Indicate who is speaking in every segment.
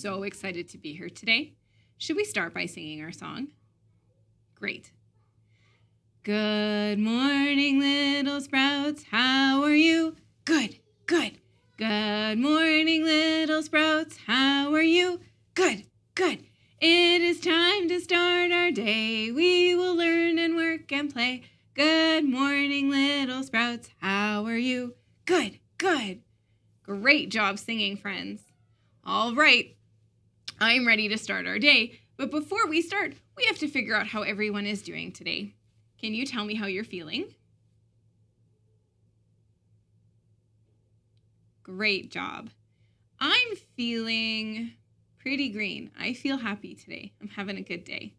Speaker 1: so excited to be here today. Should we start by singing our song? Great. Good morning, little sprouts. How are you? Good, good. Good morning, little sprouts. How are you? Good, good. It is time to start our day. We will learn and work and play. Good morning, little sprouts. How are you? Good, good. Great job singing, friends. All right, I'm ready to start our day. But before we start, we have to figure out how everyone is doing today. Can you tell me how you're feeling? Great job. I'm feeling pretty green. I feel happy today. I'm having a good day.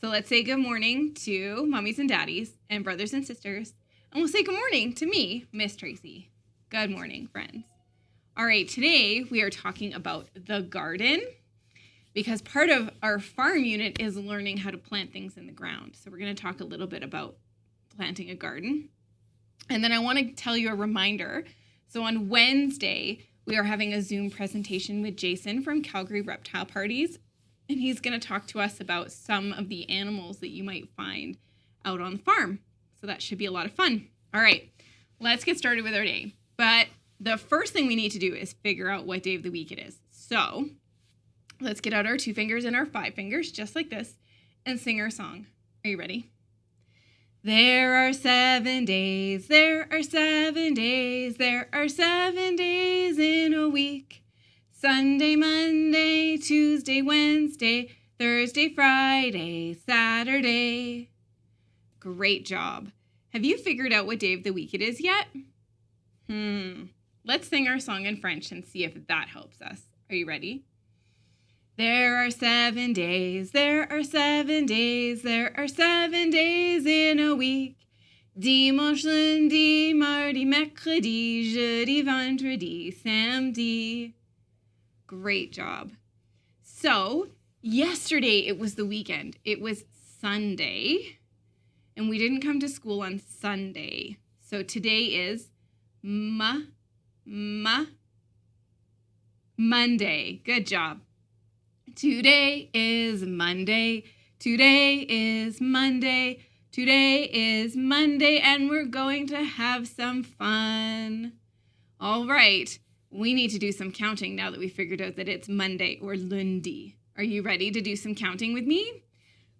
Speaker 1: So let's say good morning to mommies and daddies and brothers and sisters. And we'll say good morning to me, Miss Tracy. Good morning, friends. All right, today we are talking about the garden because part of our farm unit is learning how to plant things in the ground. So we're going to talk a little bit about planting a garden. And then I want to tell you a reminder. So on Wednesday, we are having a Zoom presentation with Jason from Calgary Reptile Parties, and he's going to talk to us about some of the animals that you might find out on the farm. So that should be a lot of fun. All right, let's get started with our day. But the first thing we need to do is figure out what day of the week it is. So let's get out our 2 fingers and our 5 fingers, just like this, and sing our song. Are you ready? There are 7 days, there are 7 days, there are 7 days in a week. Sunday, Monday, Tuesday, Wednesday, Thursday, Friday, Saturday. Great job. Have you figured out what day of the week it is yet? Let's sing our song in French and see if that helps us. Are you ready? There are 7 days, there are 7 days, there are 7 days in a week. Dimanche, lundi, mardi, mercredi, jeudi, vendredi, samedi. Great job. So, yesterday it was the weekend. It was Sunday, and we didn't come to school on Sunday. So today is Monday. Good job. Today is Monday. Today is Monday. Today is Monday, and we're going to have some fun. All right, we need to do some counting now that we figured out that it's Monday or lundi. Are you ready to do some counting with me?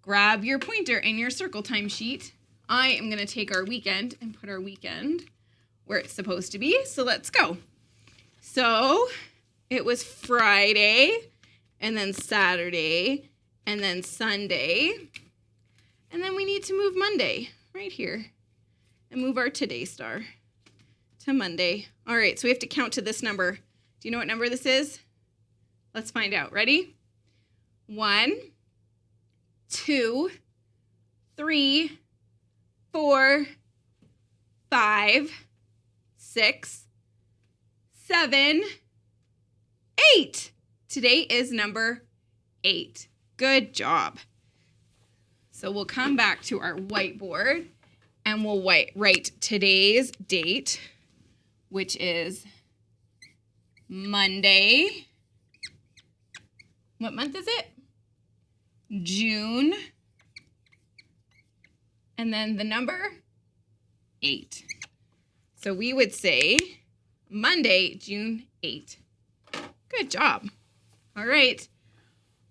Speaker 1: Grab your pointer and your circle time sheet. I am going to take our weekend and put our weekend where it's supposed to be. So let's go. So it was Friday, and then Saturday, and then Sunday. And then we need to move Monday right here and move our today star to Monday. All right, so we have to count to this number. Do you know what number this is? Let's find out. Ready? 1, 2, 3, 4, 5, 6, 7, 8. Today is number 8. Good job. So we'll come back to our whiteboard and we'll write today's date, which is Monday. What month is it? June. And then the number 8. So we would say Monday, June 8. Good job. All right.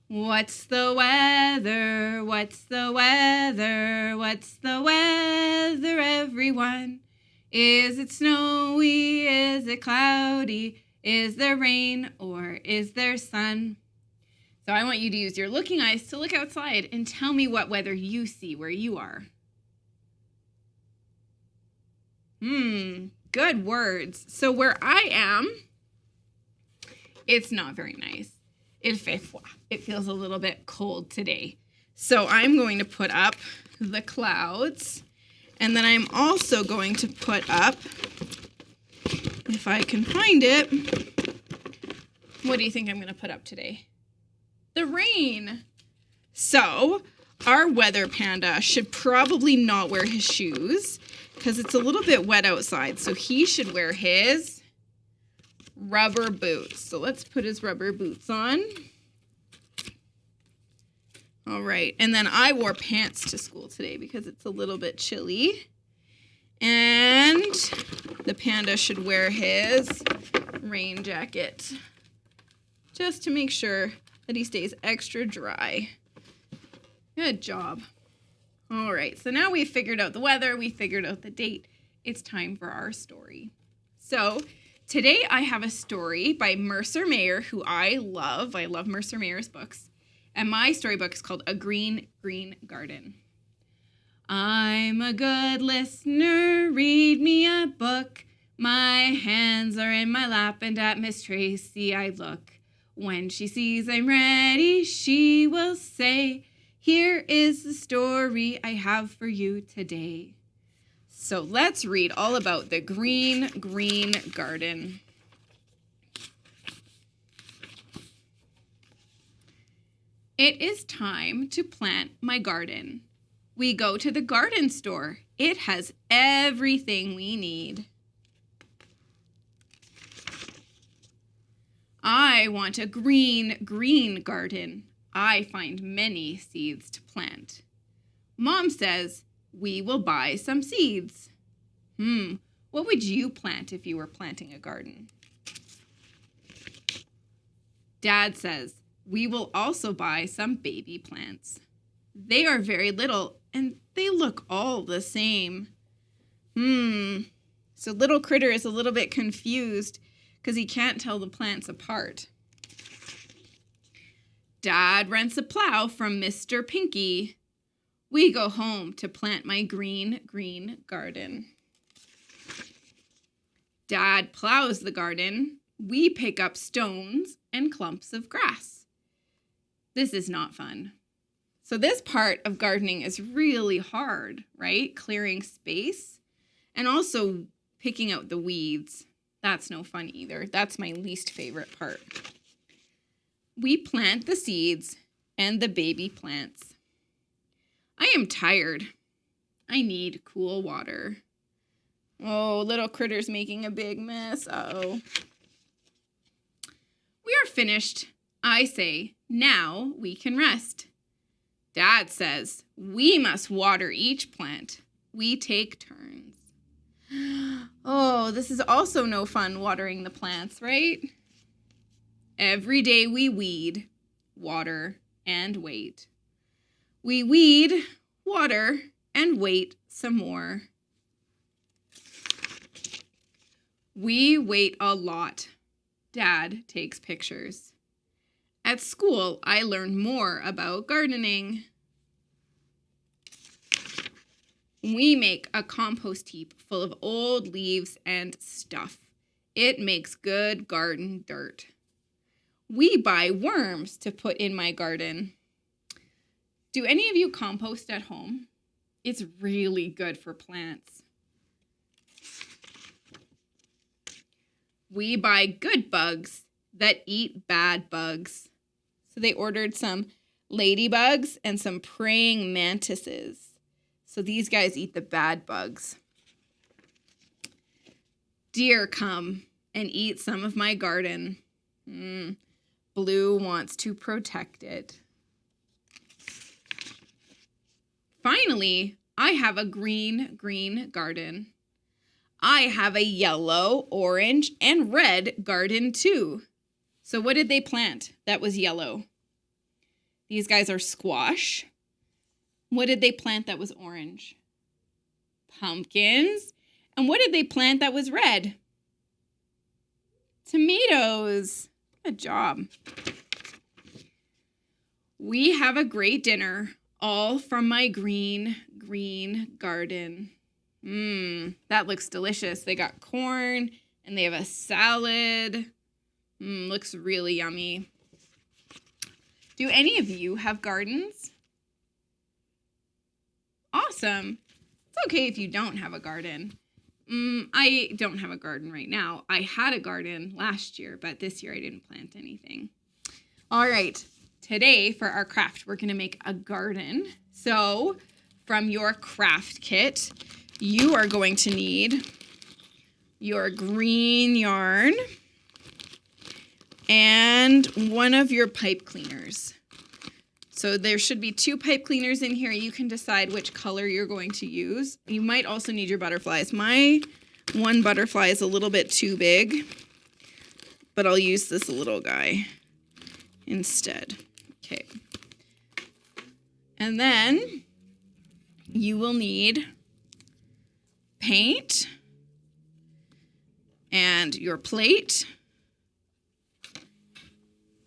Speaker 1: What's the weather? What's the weather? What's the weather, everyone? Is it snowy? Is it cloudy? Is there rain or is there sun? So I want you to use your looking eyes to look outside and tell me what weather you see where you are. Good words. So where I am, it's not very nice. It feels a little bit cold today. So I'm going to put up the clouds, and then I'm also going to put up, if I can find it, what do you think I'm going to put up today? The rain. So our weather panda should probably not wear his shoes because it's a little bit wet outside. So he should wear his rubber boots. So let's put his rubber boots on. All right. And then I wore pants to school today because it's a little bit chilly. And the panda should wear his rain jacket just to make sure that he stays extra dry. Good job. All right. So now we've figured out the weather. We figured out the date. It's time for our story. So today I have a story by Mercer, who I love. I love Mercer Mayer's books. And my storybook is called A Green, Green Garden. I'm a good listener, read me a book. My hands are in my lap and at Miss Tracy I look. When she sees I'm ready, she will say, here is the story I have for you today. So let's read all about the green, green garden. It is time to plant my garden. We go to the garden store. It has everything we need. I want a green, green garden. I find many seeds to plant. Mom says, we will buy some seeds. What would you plant if you were planting a garden? Dad says, we will also buy some baby plants. They are very little and they look all the same. So little critter is a little bit confused because he can't tell the plants apart. Dad rents a plow from Mr. Pinky. We go home to plant my green, green garden. Dad plows the garden. We pick up stones and clumps of grass. This is not fun. So this part of gardening is really hard, right? Clearing space and also picking out the weeds. That's no fun either. That's my least favorite part. We plant the seeds and the baby plants. I am tired. I need cool water. Oh, little critter's making a big mess. Uh-oh. We are finished. I say, now we can rest. Dad says, we must water each plant. We take turns. Oh, this is also no fun watering the plants, right? Every day we weed, water, and wait. We weed, water, and wait some more. We wait a lot. Dad takes pictures. At school, I learned more about gardening. We make a compost heap full of old leaves and stuff. It makes good garden dirt. We buy worms to put in my garden. Do any of you compost at home? It's really good for plants. We buy good bugs that eat bad bugs. So they ordered some ladybugs and some praying mantises. So these guys eat the bad bugs. Deer come and eat some of my garden. Blue wants to protect it. Finally, I have a green, green garden. I have a yellow, orange, and red garden too. So what did they plant that was yellow? These guys are squash. What did they plant that was orange? Pumpkins. And what did they plant that was red? Tomatoes. Good job. We have a great dinner, all from my green, green garden. That looks delicious. They got corn and they have a salad. Looks really yummy. Do any of you have gardens? Awesome. It's okay if you don't have a garden. I don't have a garden right now. I had a garden last year, but this year I didn't plant anything. All right. Today for our craft, we're going to make a garden. So from your craft kit, you are going to need your green yarn and one of your pipe cleaners. So there should be 2 pipe cleaners in here. You can decide which color you're going to use. You might also need your butterflies. My one butterfly is a little bit too big, but I'll use this little guy instead. Okay. And then you will need paint and your plate,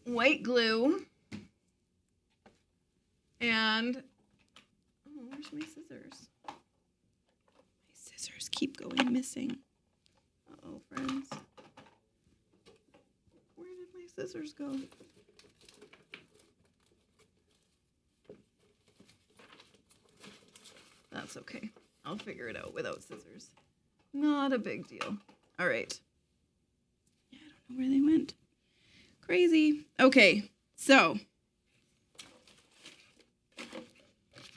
Speaker 1: white glue, and, oh, where's my scissors? My scissors keep going missing. Uh-oh, friends. Where did my scissors go? That's okay. I'll figure it out without scissors. Not a big deal. All right. Yeah, I don't know where they went. Crazy. Okay, so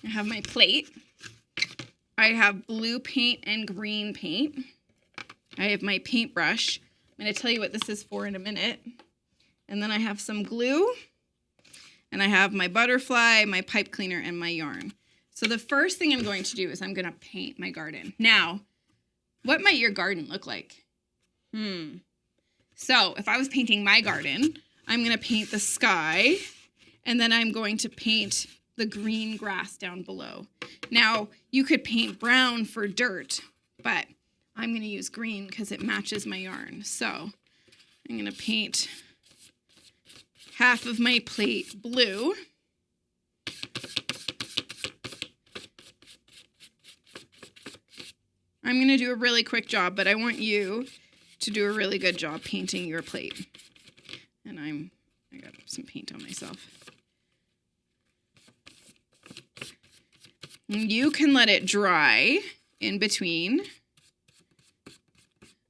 Speaker 1: I have my plate. I have blue paint and green paint. I have my paintbrush. I'm going to tell you what this is for in a minute. And then I have some glue. And I have my butterfly, my pipe cleaner, and my yarn. So the first thing I'm going to do is I'm going to paint my garden. Now, what might your garden look like? So if I was painting my garden, I'm going to paint the sky, and then I'm going to paint the green grass down below. Now, you could paint brown for dirt, but I'm going to use green because it matches my yarn. So I'm going to paint half of my plate blue. I'm going to do a really quick job, but I want you to do a really good job painting your plate. And I got some paint on myself. And you can let it dry in between.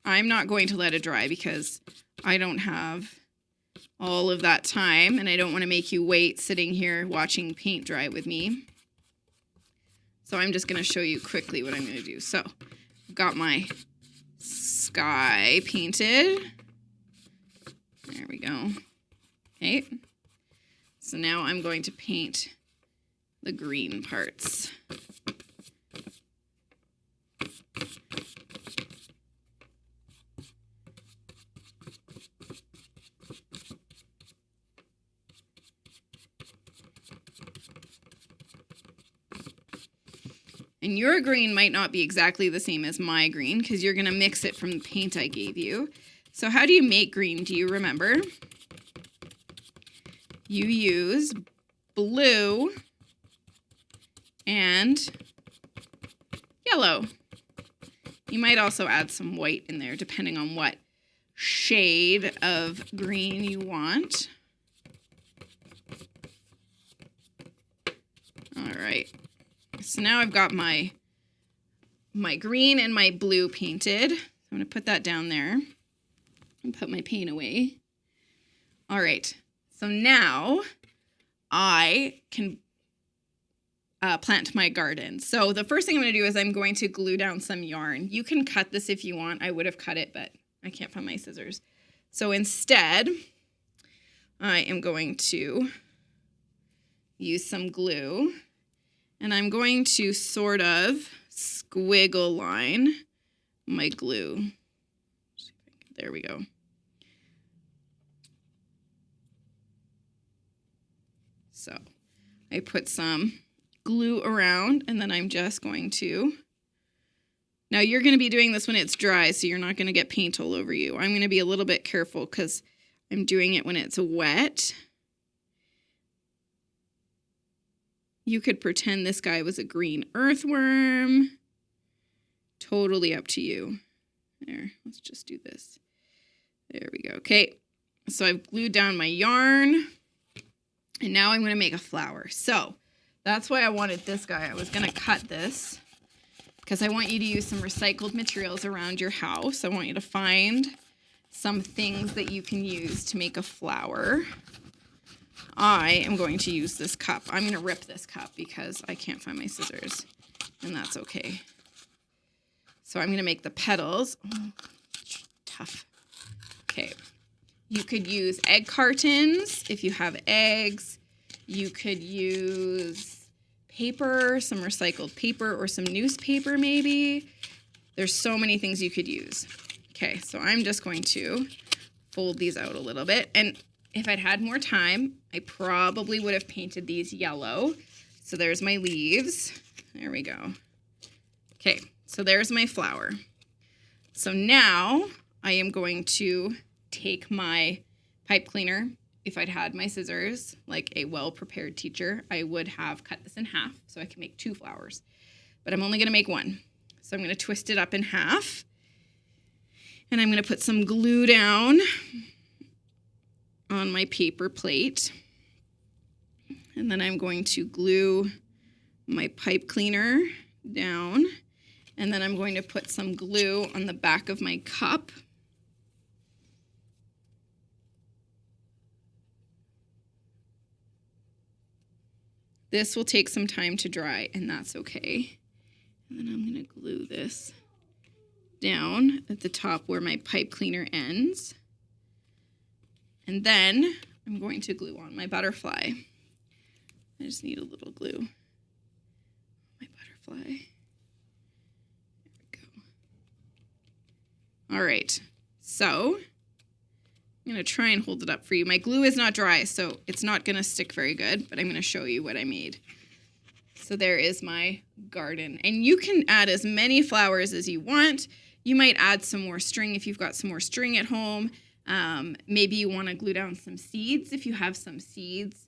Speaker 1: I'm not going to let it dry because I don't have all of that time, and I don't want to make you wait sitting here watching paint dry with me. So I'm just going to show you quickly what I'm going to do. So I've got my sky painted. There we go. Okay. So now I'm going to paint the green parts. And your green might not be exactly the same as my green because you're going to mix it from the paint I gave you. So how do you make green? Do you remember? You use blue and yellow. You might also add some white in there depending on what shade of green you want. All right. So now I've got my green and my blue painted. I'm going to put that down there and put my paint away. All right. So now I can plant my garden. So the first thing I'm going to do is I'm going to glue down some yarn. You can cut this if you want. I would have cut it, but I can't find my scissors. So instead, I am going to use some glue. And I'm going to sort of squiggle line my glue. There we go. So I put some glue around, and then I'm just going to... Now you're going to be doing this when it's dry, so you're not going to get paint all over you. I'm going to be a little bit careful because I'm doing it when it's wet. You could pretend this guy was a green earthworm. Totally up to you. There, let's just do this. There we go. Okay, so I've glued down my yarn. And now I'm going to make a flower. So that's why I wanted this guy. I was going to cut this because I want you to use some recycled materials around your house. I want you to find some things that you can use to make a flower. I am going to use this cup. I'm going to rip this cup because I can't find my scissors, and that's okay. So I'm going to make the petals. Oh, tough. Okay. You could use egg cartons if you have eggs. You could use paper, some recycled paper, or some newspaper maybe. There's so many things you could use. Okay, so I'm just going to fold these out a little bit. And if I'd had more time, I probably would have painted these yellow. So there's my leaves. There we go. Okay, so there's my flower. So now I am going to take my pipe cleaner. If I'd had my scissors, like a well-prepared teacher, I would have cut this in half so I can make 2 flowers. But I'm only going to make 1. So I'm going to twist it up in half. And I'm going to put some glue down on my paper plate. And then I'm going to glue my pipe cleaner down. And then I'm going to put some glue on the back of my cup. This will take some time to dry, and that's okay. And then I'm going to glue this down at the top where my pipe cleaner ends. And then I'm going to glue on my butterfly. I just need a little glue. My butterfly. There we go. All right, so I'm going to try and hold it up for you. My glue is not dry, so it's not going to stick very good, but I'm going to show you what I made. So there is my garden. And you can add as many flowers as you want. You might add some more string if you've got some more string at home. Maybe you want to glue down some seeds if you have some seeds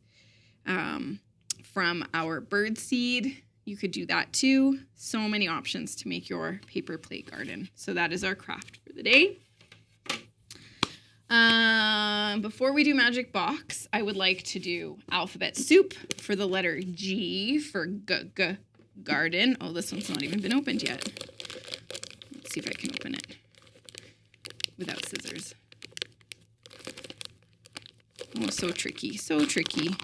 Speaker 1: from our bird seed. You could do that too. So many options to make your paper plate garden. So that is our craft for the day. Before we do magic box, I would like to do alphabet soup for the letter G for garden. Oh, this one's not even been opened yet. Let's see if I can open it without scissors. Oh, so tricky, so tricky.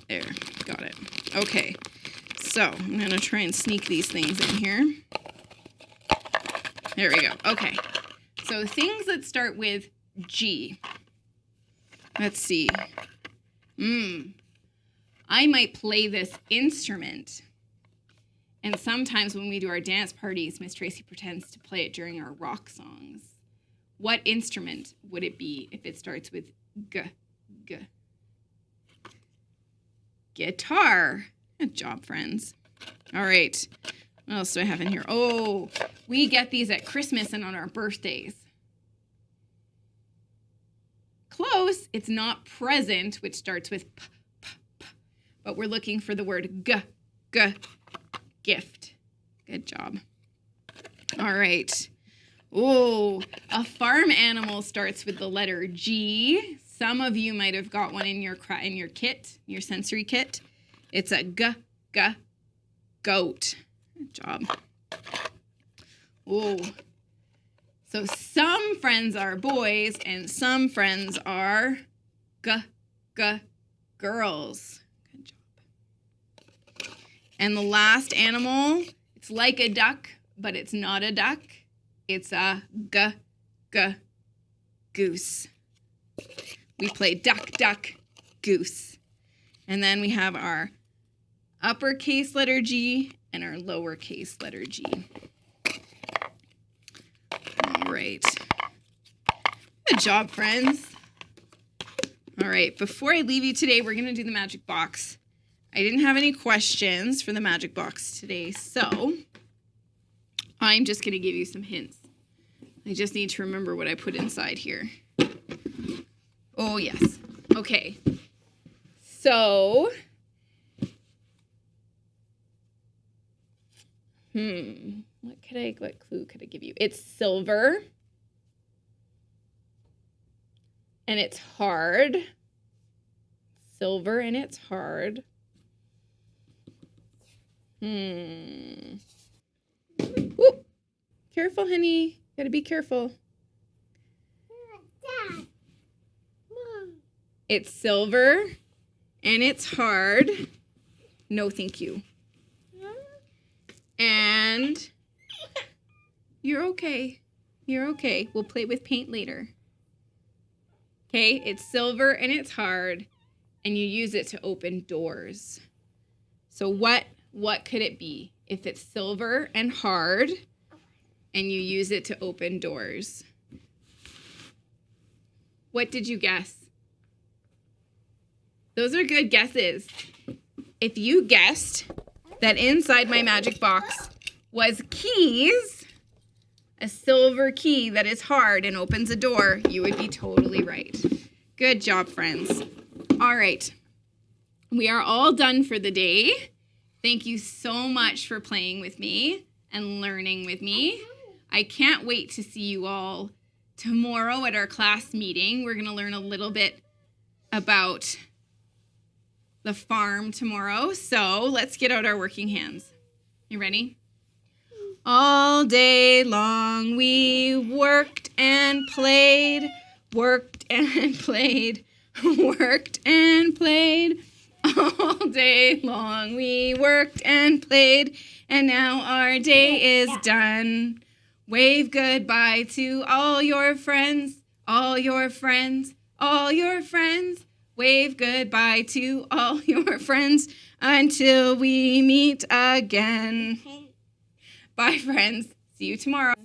Speaker 1: There, got it. Okay, so I'm going to try and sneak these things in here. There we go. Okay. So things that start with G. Let's see. I might play this instrument. And sometimes when we do our dance parties, Miss Tracy pretends to play it during our rock songs. What instrument would it be if it starts with G? Guitar. Good job, friends. All right. What else do I have in here? Oh, we get these at Christmas and on our birthdays. Close. It's not present, which starts with p, but we're looking for the word g, gift. Good job. All right. Oh, a farm animal starts with the letter G. Some of you might have got one in your kit, your sensory kit. It's a goat. Good job. Oh, so some friends are boys and some friends are girls. Good job. And the last animal, it's like a duck, but it's not a duck. It's a goose. We play duck, goose. And then we have our uppercase letter G and our lowercase letter G. All right. Good job, friends. All right, before I leave you today, we're going to do the magic box. I didn't have any questions for the magic box today, so I'm just going to give you some hints. I just need to remember what I put inside here. Oh, yes. Okay. So, what clue could I give you? It's silver. And it's hard. Silver and it's hard. Whoop. Careful, honey. Gotta be careful. Dad. Mom. It's silver and it's hard. No, thank you. And you're okay. You're okay. We'll play with paint later. Okay, it's silver and it's hard, and you use it to open doors. So what could it be if it's silver and hard and you use it to open doors? What did you guess? Those are good guesses. If you guessed that inside my magic box was keys, a silver key that is hard and opens a door, you would be totally right. Good job, friends. All right. We are all done for the day. Thank you so much for playing with me and learning with me. I can't wait to see you all tomorrow at our class meeting. We're going to learn a little bit about the farm tomorrow. So let's get out our working hands. You ready? All day long we worked and played, worked and played, worked and played. All day long we worked and played, and now our day is done. Wave goodbye to all your friends, all your friends, all your friends. Wave goodbye to all your friends until we meet again. Bye, friends. See you tomorrow.